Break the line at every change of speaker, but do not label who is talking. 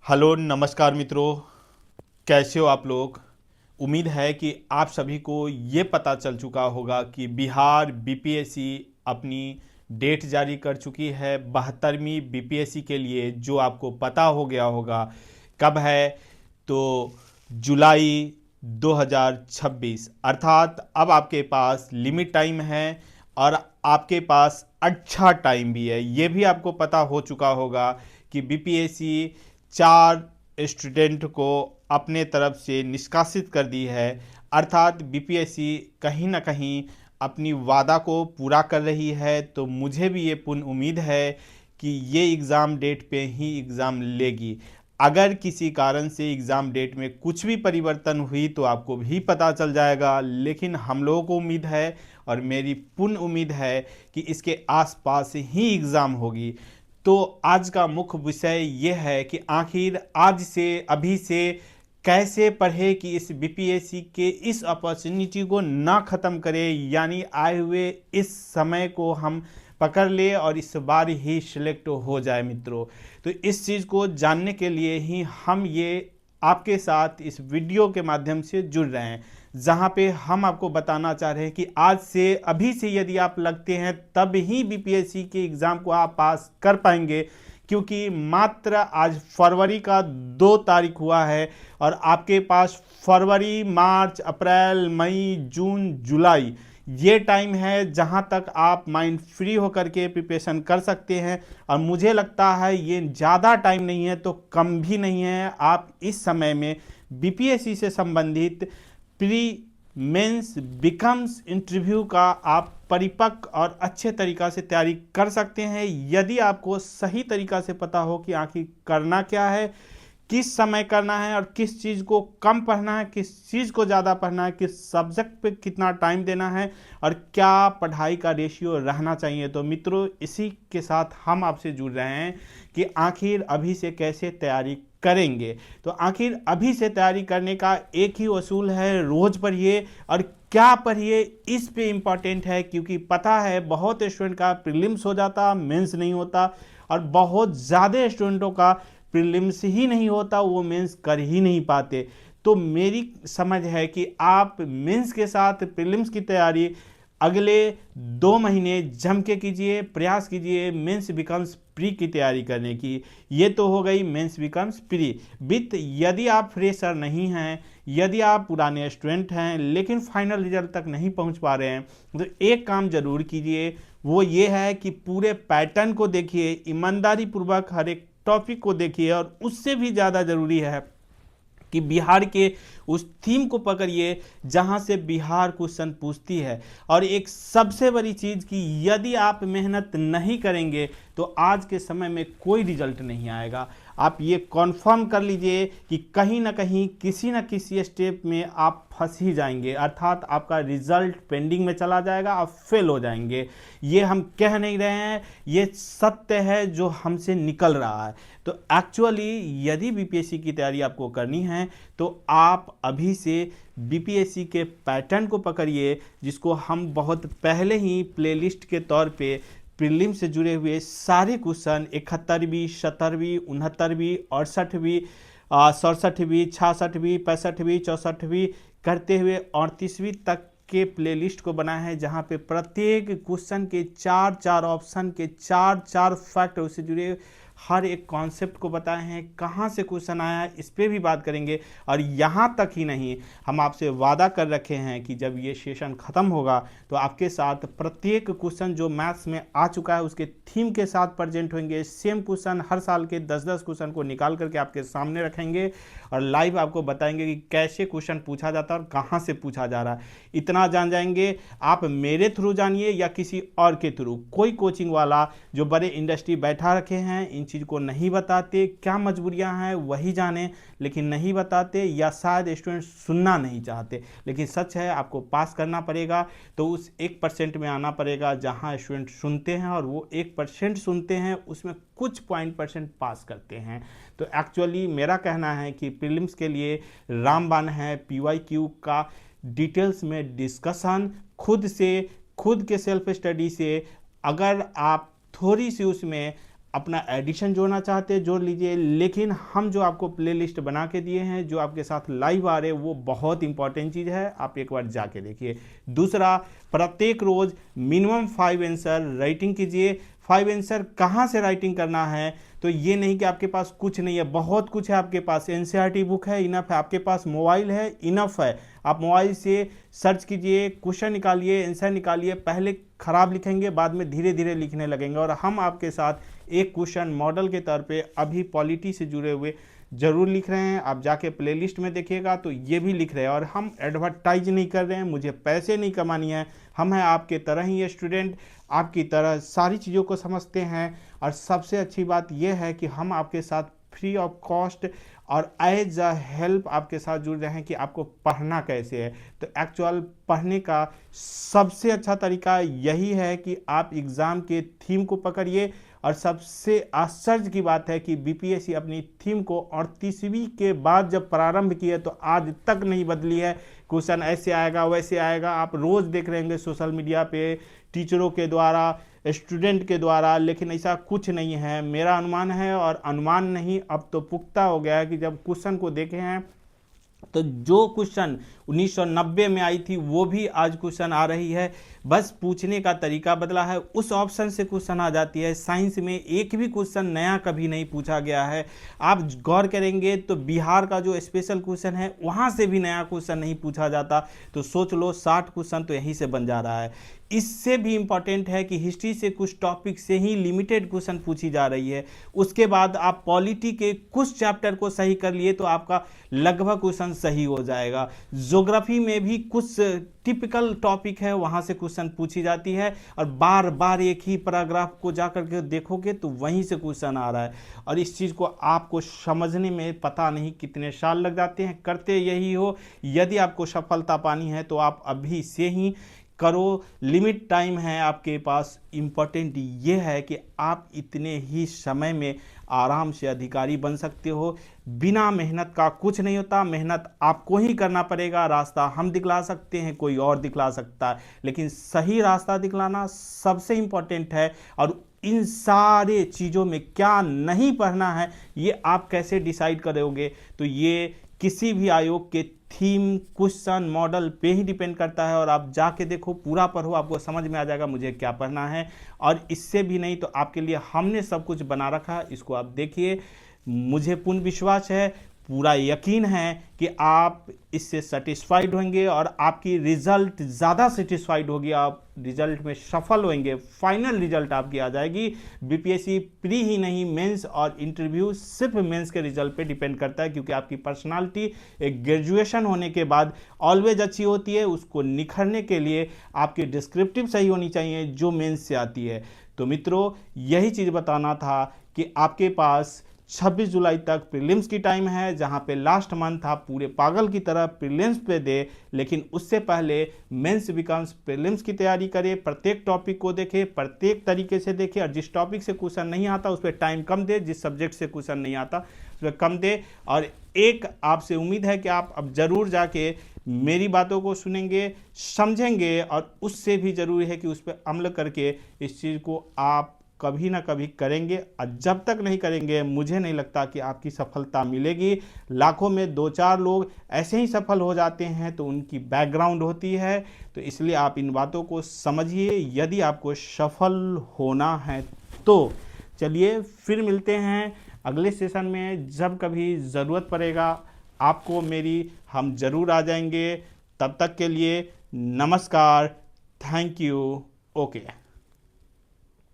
Hello नमस्कार मित्रों। कैसे हो आप लोग। उम्मीद है कि आप सभी को ये पता चल चुका होगा कि बिहार बीपीएससी अपनी डेट जारी कर चुकी है 72वीं बीपीएससी के लिए, जो आपको पता हो गया होगा कब है। तो जुलाई 2026, अर्थात अब आपके पास लिमिट टाइम है और आपके पास अच्छा टाइम भी है। ये भी आपको पता हो चुका होगा कि बीपीएससी 4 स्टूडेंट को अपने तरफ से निष्कासित कर दी है। अर्थात बीपीएससी कहीं ना कहीं अपनी वादा को पूरा कर रही है। तो मुझे भी ये पूर्ण उम्मीद है कि ये एग्ज़ाम डेट पे ही एग्ज़ाम लेगी। अगर किसी कारण से एग्ज़ाम डेट में कुछ भी परिवर्तन हुई तो आपको भी पता चल जाएगा, लेकिन हम लोगों को उम्मीद है और मेरी पूर्ण उम्मीद है कि इसके आसपास ही एग्ज़ाम होगी। तो आज का मुख्य विषय ये है कि आखिर आज से अभी से कैसे पढ़े कि इस बीपीएससी के इस अपॉर्चुनिटी को ना ख़त्म करे, यानी आए हुए इस समय को हम पकड़ ले और इस बार ही सिलेक्ट हो जाए मित्रों। तो इस चीज़ को जानने के लिए ही हम ये आपके साथ इस वीडियो के माध्यम से जुड़ रहे हैं, जहां पे हम आपको बताना चाह रहे हैं कि आज से अभी से यदि आप लगते हैं तब ही बीपीएससी के एग्ज़ाम को आप पास कर पाएंगे, क्योंकि मात्र आज फरवरी का 2 तारीख हुआ है और आपके पास फरवरी, मार्च, अप्रैल, मई, जून, जुलाई ये टाइम है जहां तक आप माइंड फ्री होकर के प्रिपरेशन कर सकते हैं। और मुझे लगता है ये ज़्यादा टाइम नहीं है तो कम भी नहीं है। आप इस समय में बीपीएससी से संबंधित प्री मेंस बिकम्स इंटरव्यू का आप परिपक्व और अच्छे तरीक़ा से तैयारी कर सकते हैं, यदि आपको सही तरीक़ा से पता हो कि आखिर करना क्या है, किस समय करना है और किस चीज़ को कम पढ़ना है, किस चीज़ को ज़्यादा पढ़ना है, किस सब्जेक्ट पे कितना टाइम देना है और क्या पढ़ाई का रेशियो रहना चाहिए। तो मित्रों, इसी के साथ हम आपसे जुड़ रहे हैं कि आखिर अभी से कैसे तैयारी करेंगे। तो आखिर अभी से तैयारी करने का एक ही असूल है, रोज़ पढ़िए और क्या पढ़िए इस पे इम्पॉर्टेंट है, क्योंकि पता है बहुत स्टूडेंट का प्रीलिम्स हो जाता, मेंस नहीं होता, और बहुत ज़्यादा स्टूडेंटों का प्रीलिम्स ही नहीं होता, वो मेंस कर ही नहीं पाते। तो मेरी समझ है कि आप मेंस के साथ प्रीलिम्स की तैयारी अगले 2 महीने जम के कीजिए, प्रयास कीजिए मेंस बिकम्स प्री की तैयारी करने की। ये तो हो गई मेंस बिकम्स प्री विथ। यदि आप फ्रेशर नहीं हैं, यदि आप पुराने स्टूडेंट हैं लेकिन फाइनल रिजल्ट तक नहीं पहुंच पा रहे हैं, तो एक काम जरूर कीजिए, वो ये है कि पूरे पैटर्न को देखिए, ईमानदारी पूर्वक हर एक टॉपिक को देखिए, और उससे भी ज़्यादा ज़रूरी है कि बिहार के उस थीम को पकड़िए जहां से बिहार क्वेश्चन पूछती है। और एक सबसे बड़ी चीज़ कि यदि आप मेहनत नहीं करेंगे तो आज के समय में कोई रिजल्ट नहीं आएगा। आप ये कॉन्फर्म कर लीजिए कि कहीं ना कहीं किसी न किसी स्टेप में आप फंस ही जाएंगे, अर्थात आपका रिजल्ट पेंडिंग में चला जाएगा, आप फेल हो जाएंगे। ये हम कह नहीं रहे हैं, ये सत्य है जो हमसे निकल रहा है। तो एक्चुअली यदि बीपीएससी की तैयारी आपको करनी है तो आप अभी से बीपीएससी के पैटर्न को पकड़िए, जिसको हम बहुत पहले ही प्लेलिस्ट के तौर पे प्रीलिम से जुड़े हुए सारे क्वेश्चन 71वीं, 70वीं, 69वीं, 68वीं, 67वीं, 66वीं, 65वीं, 64वीं करते हुए 38वीं तक के प्लेलिस्ट को बनाया है, जहां पे प्रत्येक क्वेश्चन के 4 ऑप्शन के 4 फैक्ट उससे जुड़े हर एक कॉन्सेप्ट को बताए हैं, कहाँ से क्वेश्चन आया है इस पर भी बात करेंगे। और यहाँ तक ही नहीं, हम आपसे वादा कर रखे हैं कि जब ये सेशन ख़त्म होगा तो आपके साथ प्रत्येक क्वेश्चन जो मैथ्स में आ चुका है उसके थीम के साथ प्रेजेंट होंगे। सेम क्वेश्चन हर साल के 10-10 क्वेश्चन को निकाल करके आपके सामने रखेंगे और लाइव आपको बताएंगे कि कैसे क्वेश्चन पूछा जाता है और कहाँ से पूछा जा रहा है। इतना जान जाएंगे। आप मेरे थ्रू जानिए या किसी और के थ्रू, कोई कोचिंग वाला जो बड़े इंडस्ट्री बैठा रखे हैं इन चीज़ को नहीं बताते, क्या मजबूरियां हैं वही जाने, लेकिन नहीं बताते, या शायद स्टूडेंट सुनना नहीं चाहते। लेकिन सच है, आपको पास करना पड़ेगा तो उस 1% में आना पड़ेगा जहां स्टूडेंट सुनते हैं, और वो 1% सुनते हैं उसमें कुछ % पास करते हैं। तो एक्चुअली मेरा कहना है कि प्रीलिम्स के लिए रामबाण है पीवाईक्यू का डिटेल्स में डिस्कशन, खुद के सेल्फ स्टडी से अगर आप थोड़ी सी उसमें अपना एडिशन जोड़ना चाहते हैं जोड़ लीजिए, लेकिन हम जो आपको प्लेलिस्ट बना के दिए हैं जो आपके साथ लाइव आ रहे हैं वो बहुत इंपॉर्टेंट चीज़ है, आप एक बार जाके देखिए। दूसरा, प्रत्येक रोज मिनिमम 5 आंसर राइटिंग कीजिए। 5 आंसर कहाँ से राइटिंग करना है, तो ये नहीं कि आपके पास कुछ नहीं है, बहुत कुछ है आपके पास। एनसीईआरटी बुक है, इनफ है। आपके पास मोबाइल है, इनफ है। आप मोबाइल से सर्च कीजिए, क्वेश्चन निकालिए, आंसर निकालिए। पहले खराब लिखेंगे, बाद में धीरे धीरे लिखने लगेंगे। और हम आपके साथ एक क्वेश्चन मॉडल के तौर पे अभी पॉलिटी से जुड़े हुए जरूर लिख रहे हैं। आप जाके प्लेलिस्ट में देखिएगा तो ये भी लिख रहे हैं। और हम एडवर्टाइज नहीं कर रहे हैं, मुझे पैसे नहीं कमानी है। हम हैं आपके तरह ही स्टूडेंट, आपकी तरह सारी चीज़ों को समझते हैं। और सबसे अच्छी बात यह है कि हम आपके साथ फ्री ऑफ कॉस्ट और एज अ हेल्प आपके साथ जुड़ रहे हैं कि आपको पढ़ना कैसे है। तो एक्चुअल पढ़ने का सबसे अच्छा तरीका यही है कि आप एग्ज़ाम के थीम को पकड़िए। और सबसे आश्चर्य की बात है कि बीपीएससी अपनी थीम को 38वीं के बाद जब प्रारंभ की है तो आज तक नहीं बदली है। क्वेश्चन ऐसे आएगा वैसे आएगा, आप रोज़ देख रहे होंगे सोशल मीडिया पे टीचरों के द्वारा, स्टूडेंट के द्वारा, लेकिन ऐसा कुछ नहीं है। मेरा अनुमान है, और अनुमान नहीं अब तो पुख्ता हो गया है कि जब क्वेश्चन को देखे हैं तो जो क्वेश्चन 1990 में आई थी वो भी आज क्वेश्चन आ रही है, बस पूछने का तरीका बदला है। उस ऑप्शन से क्वेश्चन आ जाती है। साइंस में एक भी क्वेश्चन नया कभी नहीं पूछा गया है। आप गौर करेंगे तो बिहार का जो स्पेशल क्वेश्चन है वहाँ से भी नया क्वेश्चन नहीं पूछा जाता। तो सोच लो 60 क्वेश्चन तो यहीं से बन जा रहा है। इससे भी इम्पॉर्टेंट है कि हिस्ट्री से कुछ टॉपिक से ही लिमिटेड क्वेश्चन पूछी जा रही है। उसके बाद आप पॉलिटी के कुछ चैप्टर को सही कर लिए तो आपका लगभग क्वेश्चन सही हो जाएगा। ज्योग्राफी में भी कुछ टिपिकल टॉपिक है, वहाँ से क्वेश्चन पूछी जाती है। और बार बार एक ही पैराग्राफ को जाकर के देखोगे तो वहीं से क्वेश्चन आ रहा है। और इस चीज़ को आपको समझने में पता नहीं कितने साल लग जाते हैं। करते यही हो। यदि आपको सफलता पानी है तो आप अभी से ही करो, लिमिट टाइम है आपके पास। इम्पोर्टेंट ये है कि आप इतने ही समय में आराम से अधिकारी बन सकते हो। बिना मेहनत का कुछ नहीं होता, मेहनत आपको ही करना पड़ेगा। रास्ता हम दिखला सकते हैं, कोई और दिखला सकता है, लेकिन सही रास्ता दिखलाना सबसे इम्पोर्टेंट है। और इन सारे चीज़ों में क्या नहीं पढ़ना है ये आप कैसे डिसाइड करोगे, तो ये किसी भी आयोग के थीम, क्वेश्चन, मॉडल पे ही डिपेंड करता है। और आप जाके देखो, पूरा पढ़ो, आपको समझ में आ जाएगा मुझे क्या पढ़ना है। और इससे भी नहीं तो आपके लिए हमने सब कुछ बना रखा है, इसको आप देखिए। मुझे पूर्ण विश्वास है, पूरा यकीन है कि आप इससे सेटिस्फाइड होंगे और आपकी रिजल्ट ज़्यादा सेटिस्फाइड होगी, आप रिजल्ट में सफल होंगे। फाइनल रिजल्ट आपकी आ जाएगी। बीपीएससी प्री ही नहीं, मेंस और इंटरव्यू सिर्फ मेंस के रिजल्ट पे डिपेंड करता है, क्योंकि आपकी पर्सनालिटी एक ग्रेजुएशन होने के बाद ऑलवेज अच्छी होती है। उसको निखरने के लिए आपकी डिस्क्रिप्टिव सही होनी चाहिए जो मेंस से आती है। तो मित्रों, यही चीज़ बताना था कि आपके पास 26 जुलाई तक प्रीलिम्स की टाइम है, जहां पे लास्ट मंथ आप पूरे पागल की तरह प्रीलिम्स पे दे, लेकिन उससे पहले मेंस बिकम्स प्रीलिम्स की तैयारी करें। प्रत्येक टॉपिक को देखें, प्रत्येक तरीके से देखें, और जिस टॉपिक से क्वेश्चन नहीं आता उस पर टाइम कम दे, जिस सब्जेक्ट से क्वेश्चन नहीं आता उस पर कम दे। और एक आपसे उम्मीद है कि आप अब जरूर जाके मेरी बातों को सुनेंगे, समझेंगे, और उससे भी ज़रूरी है कि उस पर अमल करके इस चीज़ को आप कभी ना कभी करेंगे। और जब तक नहीं करेंगे मुझे नहीं लगता कि आपकी सफलता मिलेगी। लाखों में 2-4 लोग ऐसे ही सफल हो जाते हैं, तो उनकी बैकग्राउंड होती है। तो इसलिए आप इन बातों को समझिए यदि आपको सफल होना है तो। चलिए फिर मिलते हैं अगले सेशन में, जब कभी ज़रूरत पड़ेगा आपको मेरी, हम ज़रूर आ जाएंगे। तब तक के लिए नमस्कार, थैंक यू, ओके।